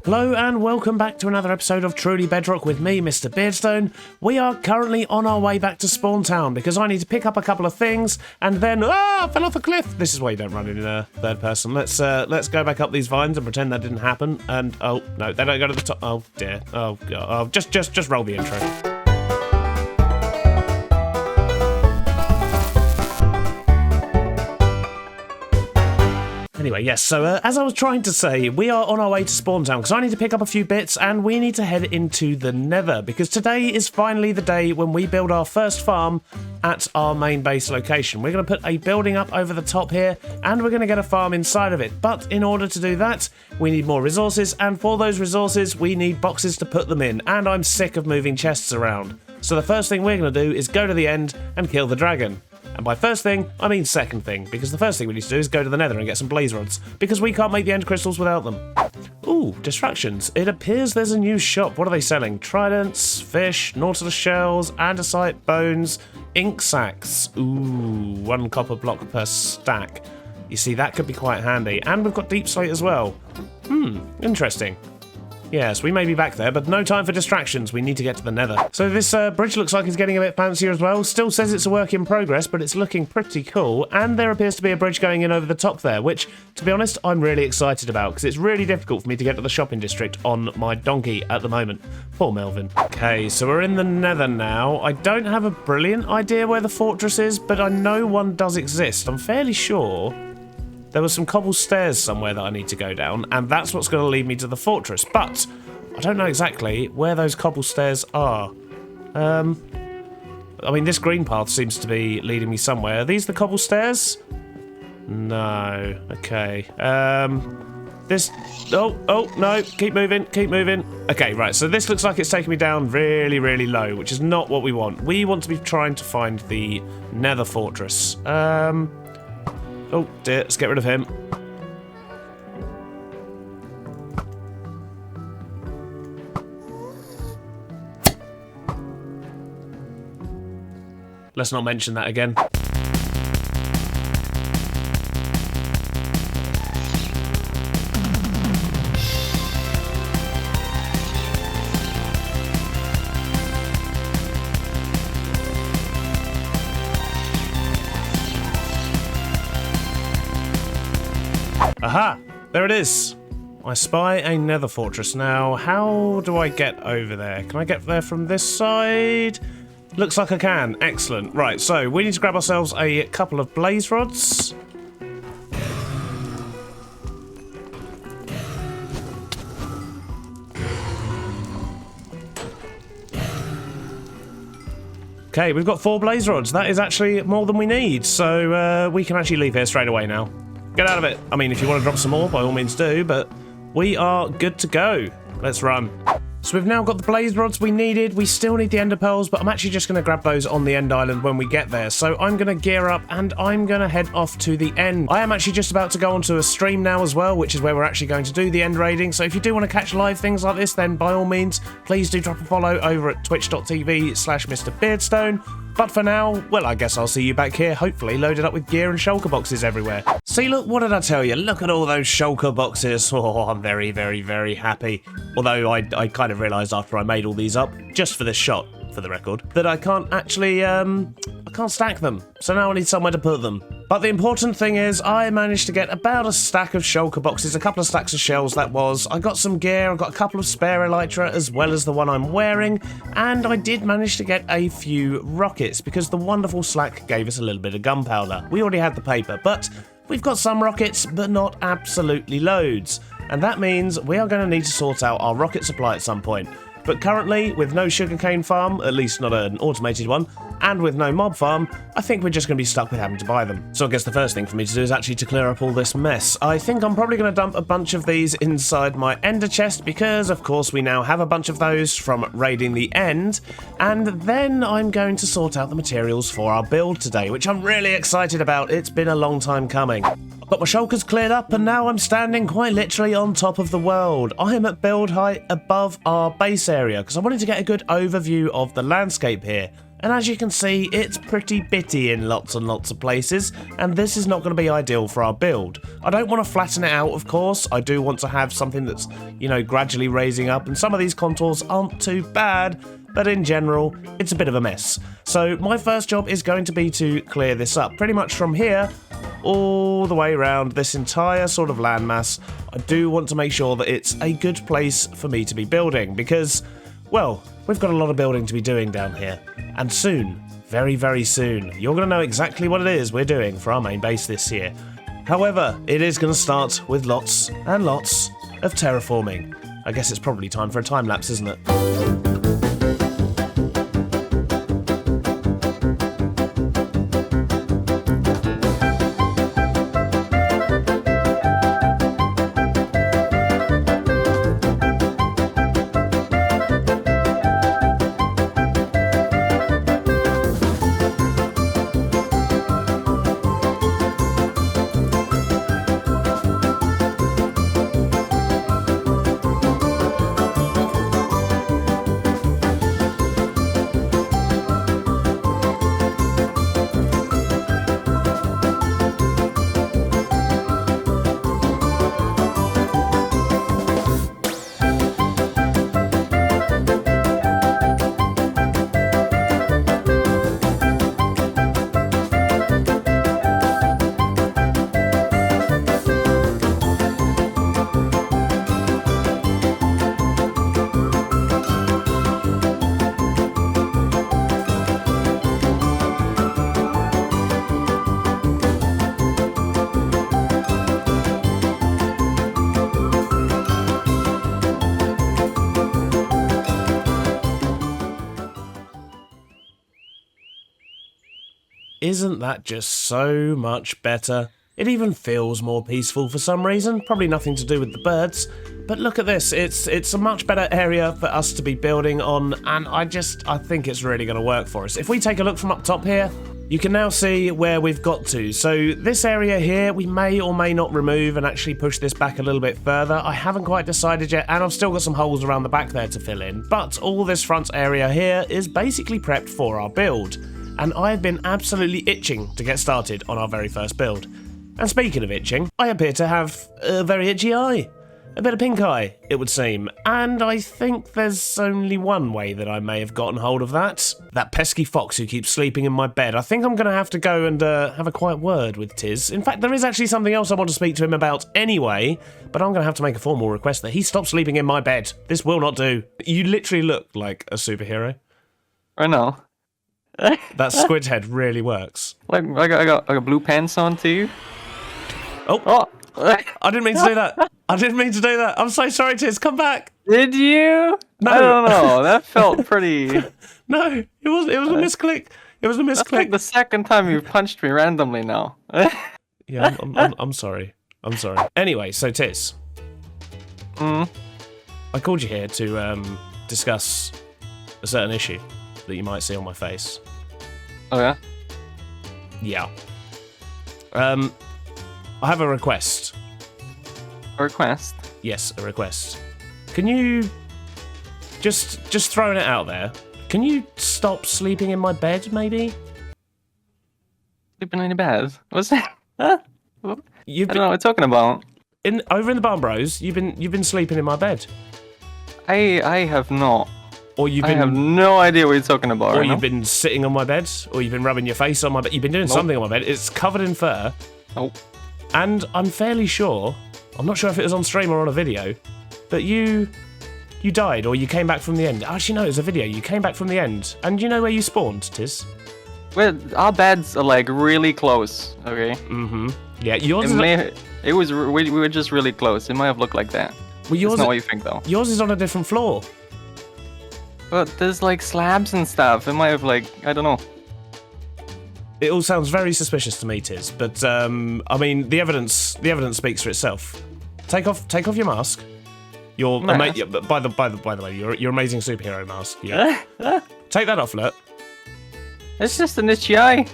Hello and welcome back to another episode of Truly Bedrock with me, Mr. Beardstone. We are currently on our way back to Spawn Town because I need to pick up a couple of things and then I fell off a cliff. This is why you don't run in third person. Let's go back up these vines and pretend that didn't happen. And oh no, they don't go to the top. Oh dear. Oh god. Oh, just roll the intro. Anyway, yes, so as I was trying to say, we are on our way to Spawn Town because I need to pick up a few bits and we need to head into the Nether because today is finally the day when we build our first farm at our main base location. We're going to put a building up over the top here and we're going to get a farm inside of it. But in order to do that, we need more resources, and for those resources, we need boxes to put them in, and I'm sick of moving chests around. So the first thing we're going to do is go to the end and kill the dragon. And by first thing, I mean second thing, because the first thing we need to do is go to the Nether and get some blaze rods, because we can't make the end crystals without them. Ooh, distractions. It appears there's a new shop. What are they selling? Tridents, fish, nautilus shells, andesite, bones, ink sacks. Ooh, 1 copper block per stack. You see, that could be quite handy. And we've got deep slate as well. Interesting. Yes, we may be back there, but no time for distractions. We need to get to the Nether. So this bridge looks like it's getting a bit fancier as well. Still says it's a work in progress, but it's looking pretty cool. And there appears to be a bridge going in over the top there, which, to be honest, I'm really excited about because it's really difficult for me to get to the shopping district on my donkey at the moment. Poor Melvin. Okay, so we're in the Nether now. I don't have a brilliant idea where the fortress is, but I know one does exist. I'm fairly sure there were some cobble stairs somewhere that I need to go down, and that's what's going to lead me to the fortress. But I don't know exactly where those cobble stairs are. I mean, this green path seems to be leading me somewhere. Are these the cobble stairs? No. Okay. This... Oh, no. Keep moving. Keep moving. Okay, right. So this looks like it's taking me down really, really low, which is not what we want. We want to be trying to find the Nether fortress. Oh dear, let's get rid of him. Let's not mention that again. Aha! There it is! I spy a Nether fortress. Now, how do I get over there? Can I get there from this side? Looks like I can. Excellent. Right, so we need to grab ourselves a couple of blaze rods. Okay, we've got 4 blaze rods. That is actually more than we need, so we can actually leave here straight away now. Get out of it. I mean, if you want to drop some more, by all means do, but we are good to go. Let's run. So we've now got the blaze rods we needed. We still need the ender pearls, but I'm actually just going to grab those on the end island when we get there. So I'm going to gear up and I'm going to head off to the end. I am actually just about to go onto a stream now as well, which is where we're actually going to do the end raiding. So if you do want to catch live things like this, then by all means, please do drop a follow over at twitch.tv/Mr. Beardstone. But for now, well, I guess I'll see you back here, hopefully loaded up with gear and shulker boxes everywhere. See, look, what did I tell you? Look at all those shulker boxes. Oh, I'm very, very, very happy. Although I kind of realised after I made all these up, just for this shot, for the record, that I can't actually, I can't stack them. So now I need somewhere to put them. But the important thing is I managed to get about a stack of shulker boxes, a couple of stacks of shells that was. I got some gear, I got a couple of spare elytra as well as the one I'm wearing, and I did manage to get a few rockets because the wonderful Slack gave us a little bit of gunpowder. We already had the paper, but we've got some rockets, but not absolutely loads. And that means we are going to need to sort out our rocket supply at some point. But currently, with no sugarcane farm, at least not an automated one, and with no mob farm, I think we're just going to be stuck with having to buy them. So I guess the first thing for me to do is actually to clear up all this mess. I think I'm probably going to dump a bunch of these inside my ender chest because, of course, we now have a bunch of those from raiding the end, and then I'm going to sort out the materials for our build today, which I'm really excited about. It's been a long time coming. I've got my shulkers cleared up and now I'm standing quite literally on top of the world. I am at build height above our base area because I wanted to get a good overview of the landscape here. And as you can see, it's pretty bitty in lots and lots of places, and this is not going to be ideal for our build. I don't want to flatten it out, of course. I do want to have something that's, you know, gradually raising up, and some of these contours aren't too bad, but in general, it's a bit of a mess. So my first job is going to be to clear this up, pretty much from here all the way around this entire sort of landmass. I do want to make sure that it's a good place for me to be building, because, well, we've got a lot of building to be doing down here. And soon, very, very soon, you're going to know exactly what it is we're doing for our main base this year. However, it is going to start with lots and lots of terraforming. I guess it's probably time for a time lapse, isn't it? Isn't that just so much better? It even feels more peaceful for some reason, probably nothing to do with the birds. But look at this, it's a much better area for us to be building on, and I think it's really going to work for us. If we take a look from up top here, you can now see where we've got to. So this area here, we may or may not remove and actually push this back a little bit further. I haven't quite decided yet, and I've still got some holes around the back there to fill in. But all this front area here is basically prepped for our build. And I've been absolutely itching to get started on our very first build. And speaking of itching, I appear to have a very itchy eye. A bit of pink eye, it would seem. And I think there's only one way that I may have gotten hold of that. That pesky fox who keeps sleeping in my bed. I think I'm going to have to go and have a quiet word with Tizz. In fact, there is actually something else I want to speak to him about anyway, but I'm going to have to make a formal request that he stop sleeping in my bed. This will not do. You literally look like a superhero. I know. That squid head really works. Like I got blue pants on too. Oh. I didn't mean to do that. I didn't mean to do that. I'm so sorry, Tizz. Come back. Did you? No. I don't know. That felt pretty. No, it was a misclick. It was a misclick. That's like the second time you've punched me randomly now. Yeah, I'm sorry. I'm sorry. Anyway, so Tizz. I called you here to discuss a certain issue that you might see on my face. Oh yeah? Yeah. I have a request. A request? Yes, a request. Can you just throwing it out there? Can you stop sleeping in my bed, maybe? Sleeping in your bed? What's that? Huh? I don't know what you're talking about. Over in the Barn Bros, you've been sleeping in my bed. I have not. Or I have no idea what you're talking about. Or right you've now. been sitting on my bed, or you've been rubbing your face on my bed. You've been doing something on my bed. It's covered in fur. Nope. And I'm fairly sure, I'm not sure if it was on stream or on a video, but you died, or you came back from the end. Actually, no, it was a video. You came back from the end. And you know where you spawned, Tizz? Well, our beds are like really close, okay? Mm-hmm. Yeah, yours we were just really close. It might have looked like that. Well, yours It's not what you think, though. Yours is on a different floor. But there's like slabs and stuff. It might have like, I don't know. It all sounds very suspicious to me, Tizz, but I mean, the evidence speaks for itself. Take off your mask. Your by the way, your amazing superhero mask. Yeah. Take that off, look. It's just an itchy eye.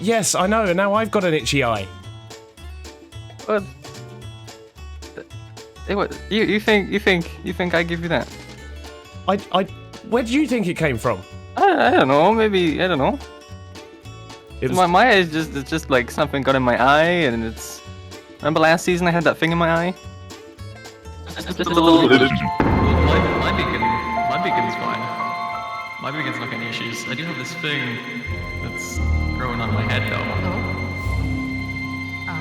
Yes, I know. And now I've got an itchy eye. What? You think I give you that? Where do you think it came from? I don't know. Maybe I don't know. It was, My eye is just it's just like something got in my eye, and it's. Remember last season I had that thing in my eye? Just a little. My beacon's fine. My beacon's not any issues. I do have this thing that's growing on my head though.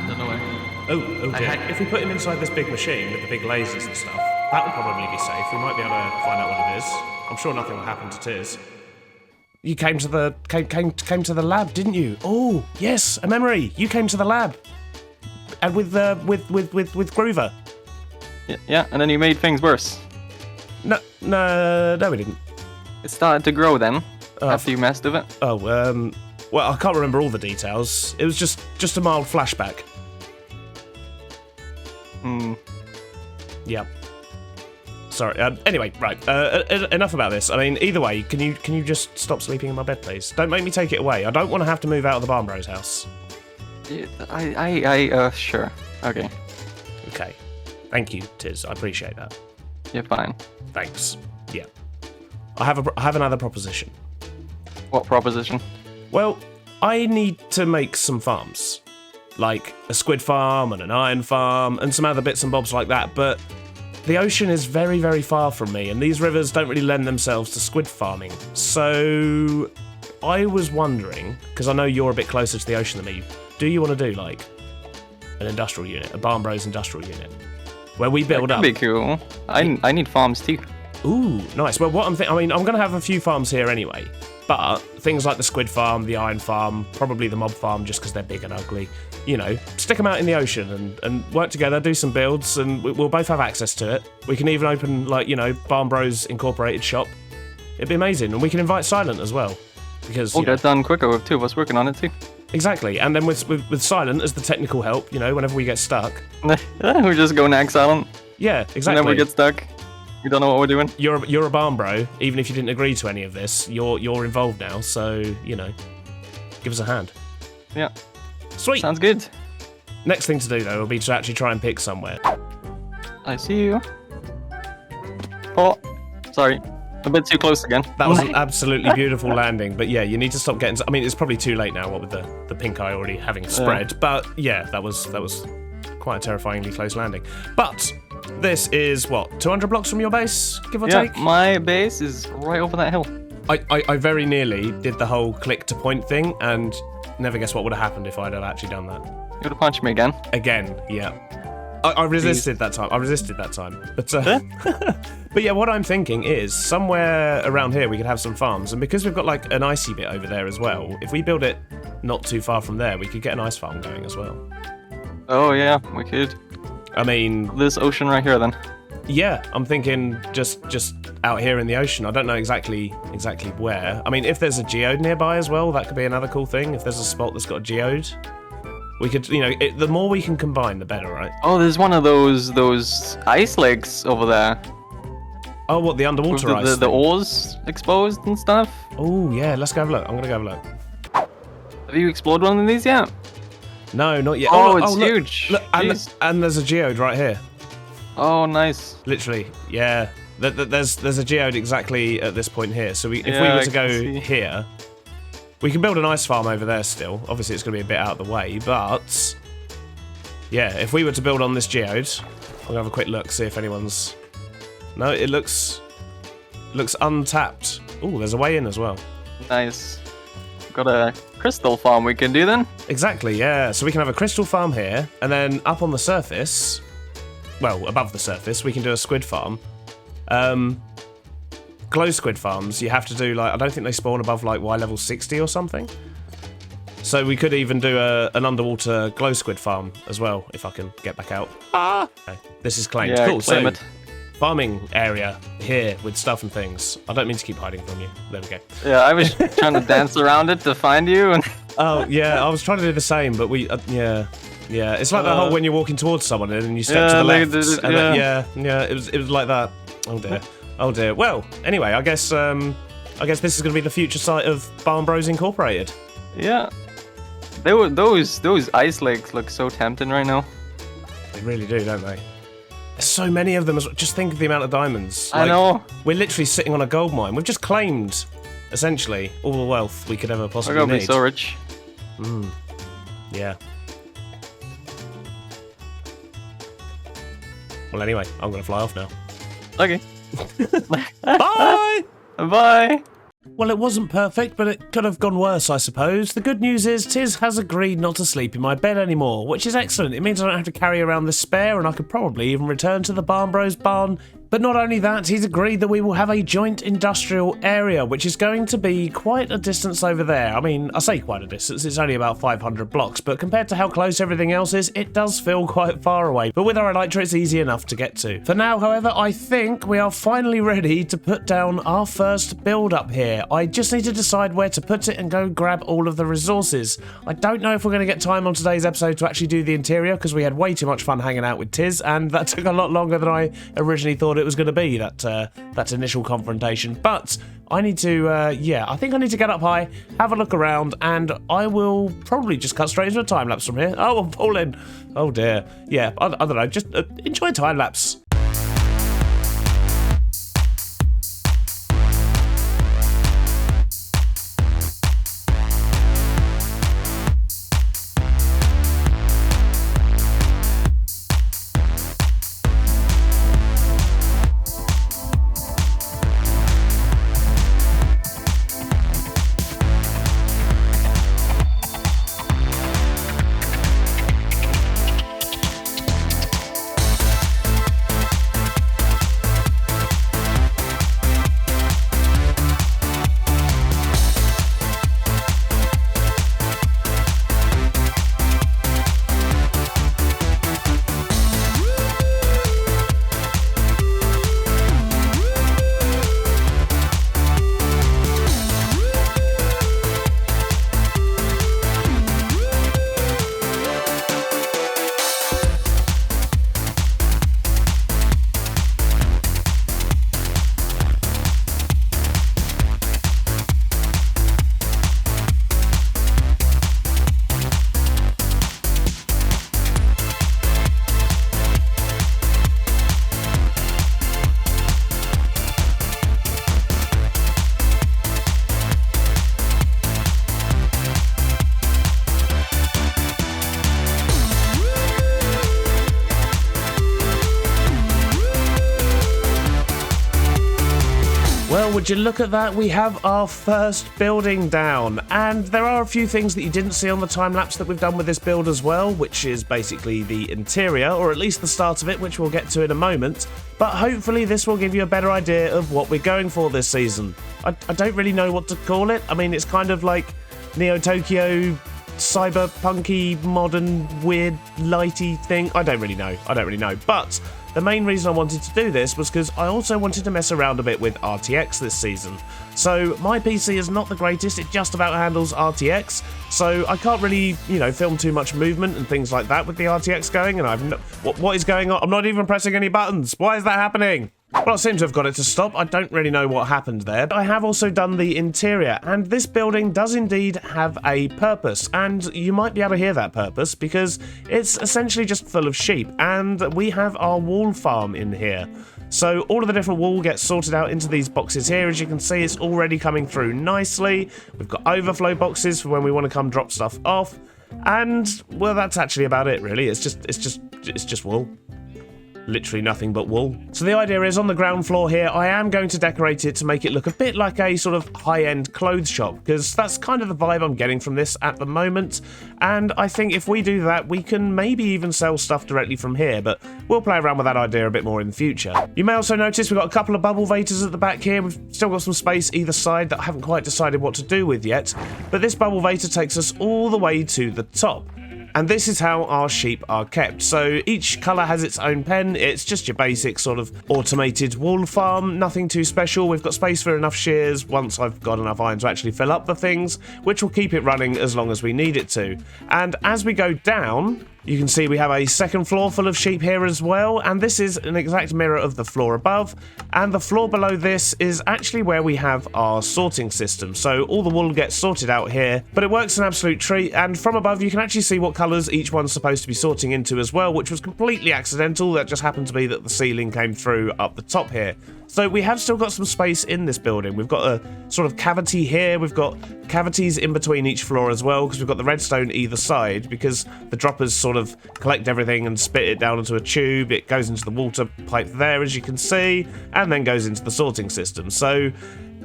Don't know why. oh dear. If we put him inside this big machine with the big lasers and stuff, that would probably be safe. We might be able to find out what it is. I'm sure nothing will happen to Tizz. You came to the came to the lab, didn't you? Oh yes, a memory. You came to the lab, and with Groover. Yeah, and then you made things worse. No, we didn't. It started to grow then after you messed with it. Oh, well, I can't remember all the details. It was just a mild flashback. Yeah. Sorry. Anyway, right. Enough about this. I mean, either way, can you just stop sleeping in my bed, please? Don't make me take it away. I don't want to have to move out of the Barn Bros house. Yeah, sure. Okay. Okay. Thank you, Tizz. I appreciate that. You're fine. Thanks. Yeah. I have another proposition. What proposition? Well, I need to make some farms. Like a squid farm and an iron farm and some other bits and bobs like that, but the ocean is very, very far from me, and these rivers don't really lend themselves to squid farming. So I was wondering, because I know you're a bit closer to the ocean than me, do you want to do like an industrial unit, a Barn Bros industrial unit, where we build up? That'd be cool. I need farms too. Ooh, nice. Well, what I'm going to have a few farms here anyway, but things like the squid farm, the iron farm, probably the mob farm, just because they're big and ugly, you know, stick them out in the ocean and work together, do some builds, and we'll both have access to it. We can even open, like, you know, Barn Bros Incorporated shop. It'd be amazing, and we can invite Silent as well, because we'll get done quicker with two of us working on it too. Exactly, and then with Silent as the technical help, you know, whenever we get stuck. We just go next Silent. Yeah, exactly. And then we get stuck. We don't know what we're doing. You're a Barn Bro, even if you didn't agree to any of this. You're involved now, so you know, give us a hand. Yeah. Sweet. Sounds good. Next thing to do though will be to actually try and pick somewhere. I see you. Oh, sorry. A bit too close again. That was an absolutely beautiful landing, but yeah, you need to stop getting. I mean, it's probably too late now, what with the pink eye already having spread. Yeah. But yeah, that was quite a terrifyingly close landing. But this is what, 200 blocks from your base, give or take? Yeah, my base is right over that hill. I very nearly did the whole click to point thing, and never guess what would have happened if I'd have actually done that. You would have punched me again. Again, yeah. I resisted that time. But but yeah, what I'm thinking is somewhere around here we could have some farms, and because we've got like an icy bit over there as well, if we build it not too far from there, we could get an ice farm going as well. Oh yeah, we could. I mean, this ocean right here then. Yeah, I'm thinking just out here in the ocean. I don't know exactly where. I mean, if there's a geode nearby as well, that could be another cool thing. If there's a spot that's got a geode, we could, you know, the more we can combine, the better, right? Oh, there's one of those ice lakes over there. Oh, what, the underwater with ice? The ores exposed and stuff. Oh yeah, let's go have a look. I'm gonna go have a look. Have you explored one of these yet? No, not yet. Oh, it's huge. Look, and there's a geode right here. Oh, nice. Literally, yeah. There's a geode exactly at this point here. So if we were to go here, we can build an ice farm over there still. Obviously, it's going to be a bit out of the way, but yeah, if we were to build on this geode, I'm gonna have a quick look, see if anyone's. No, it looks untapped. Oh, there's a way in as well. Nice. Got a crystal farm we can do then. Exactly, yeah. So we can have a crystal farm here, and then up on the surface. Well, above the surface, we can do a squid farm. Glow squid farms, you have to do, like, I don't think they spawn above, like, Y level 60 or something. So we could even do an underwater glow squid farm as well, if I can get back out. Ah! Okay, this is claimed. Yeah, cool, claim so it. Farming area here with stuff and things. I don't mean to keep hiding from you. There we go. Yeah, I was trying to dance around it to find you. And oh, yeah, I was trying to do the same, but we, yeah. It's like that whole when you're walking towards someone and then you step to the left. It was like that. Oh dear. Well, anyway, I guess this is going to be the future site of Barn Bros Incorporated. Yeah. Those ice lakes look so tempting right now. They really do, don't they? There's so many of them. Just think of the amount of diamonds. Like, I know. We're literally sitting on a gold mine. We've just claimed essentially all the wealth we could ever We're possibly gonna need. be so rich. Yeah. Well, anyway, I'm going to fly off now. Okay. Bye! Bye. Well, it wasn't perfect, but it could have gone worse, I suppose. The good news is Tizz has agreed not to sleep in my bed anymore, which is excellent. It means I don't have to carry around the spare, and I could probably even return to the Barn Bros barn. But not only that, he's agreed that we will have a joint industrial area, which is going to be quite a distance over there. I mean, I say quite a distance, it's only about 500 blocks, but compared to how close everything else is, it does feel quite far away. But with our elytra, it's easy enough to get to. For now, however, I think we are finally ready to put down our first build up here. I just need to decide where to put it and go grab all of the resources. I don't know if we're going to get time on today's episode to actually do the interior, because we had way too much fun hanging out with Tizz, and that took a lot longer than I originally thought it was going to be, that initial confrontation. But I need to, I think I need to get up high, have a look around, and I will probably just cut straight into a time-lapse from here. Oh, I'm falling. Oh, dear. Yeah, I don't know, just enjoy time-lapse. Well, would you look at that? We have our first building down, and there are a few things that you didn't see on the time-lapse that we've done with this build as well, which is basically the interior, or at least the start of it, which we'll get to in a moment. But hopefully this will give you a better idea of what we're going for this season. I don't really know what to call it. I mean, it's kind of like Neo-Tokyo, cyberpunky, modern, weird, lighty thing. I don't really know. But the main reason I wanted to do this was because I also wanted to mess around a bit with RTX this season. So my PC is not the greatest, it just about handles RTX, so I can't really, film too much movement and things like that with the RTX going, and what is going on? I'm not even pressing any buttons. Why is that happening? Well, I seem to have got it to stop. I don't really know what happened there. But I have also done the interior, and this building does indeed have a purpose, and you might be able to hear that purpose because it's essentially just full of sheep, and we have our wool farm in here. So all of the different wool gets sorted out into these boxes here. As you can see, it's already coming through nicely. We've got overflow boxes for when we want to come drop stuff off, and well, that's actually about it, really. It's just wool. Literally nothing but wool. So the idea is, on the ground floor here, I am going to decorate it to make it look a bit like a sort of high-end clothes shop, because that's kind of the vibe I'm getting from this at the moment. And I think if we do that, we can maybe even sell stuff directly from here, but we'll play around with that idea a bit more in the future. You may also notice we've got a couple of bubble vators at the back here. We've still got some space either side that I haven't quite decided what to do with yet, but this bubble vator takes us all the way to the top. And this is how our sheep are kept. So each colour has its own pen. It's just your basic sort of automated wool farm, nothing too special. We've got space for enough shears once I've got enough iron to actually fill up the things, which will keep it running as long as we need it to. And as we go down, you can see we have a second floor full of sheep here as well, and this is an exact mirror of the floor above, and the floor below this is actually where we have our sorting system. So all the wool gets sorted out here, but it works an absolute treat, and from above you can actually see what colours each one's supposed to be sorting into as well, which was completely accidental. That just happened to be that the ceiling came through up the top here. So we have still got some space in this building. We've got a sort of cavity here. We've got cavities in between each floor as well, because we've got the redstone either side, because the droppers sort of collect everything and spit it down into a tube. It goes into the water pipe there, as you can see, and then goes into the sorting system. So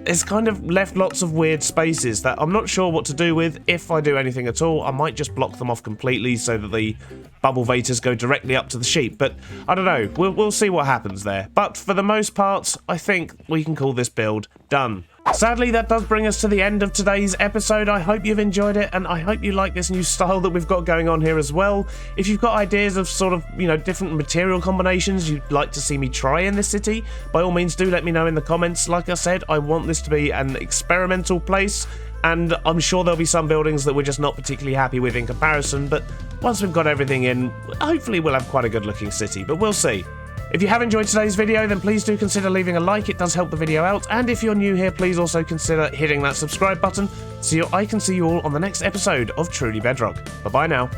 it's kind of left lots of weird spaces that I'm not sure what to do with. If I do anything at all, I might just block them off completely so that the bubble vators go directly up to the sheep. But I don't know. We'll see what happens there. But for the most part, I think we can call this build done. Sadly, that does bring us to the end of today's episode. I hope you've enjoyed it, and I hope you like this new style that we've got going on here as well. If you've got ideas of sort of, you know, different material combinations you'd like to see me try in this city, by all means do let me know in the comments. Like I said, I want this to be an experimental place, and I'm sure there'll be some buildings that we're just not particularly happy with in comparison, but once we've got everything in, hopefully we'll have quite a good looking city, but we'll see. If you have enjoyed today's video, then please do consider leaving a like. It does help the video out. And if you're new here, please also consider hitting that subscribe button so I can see you all on the next episode of Truly Bedrock. Bye-bye now.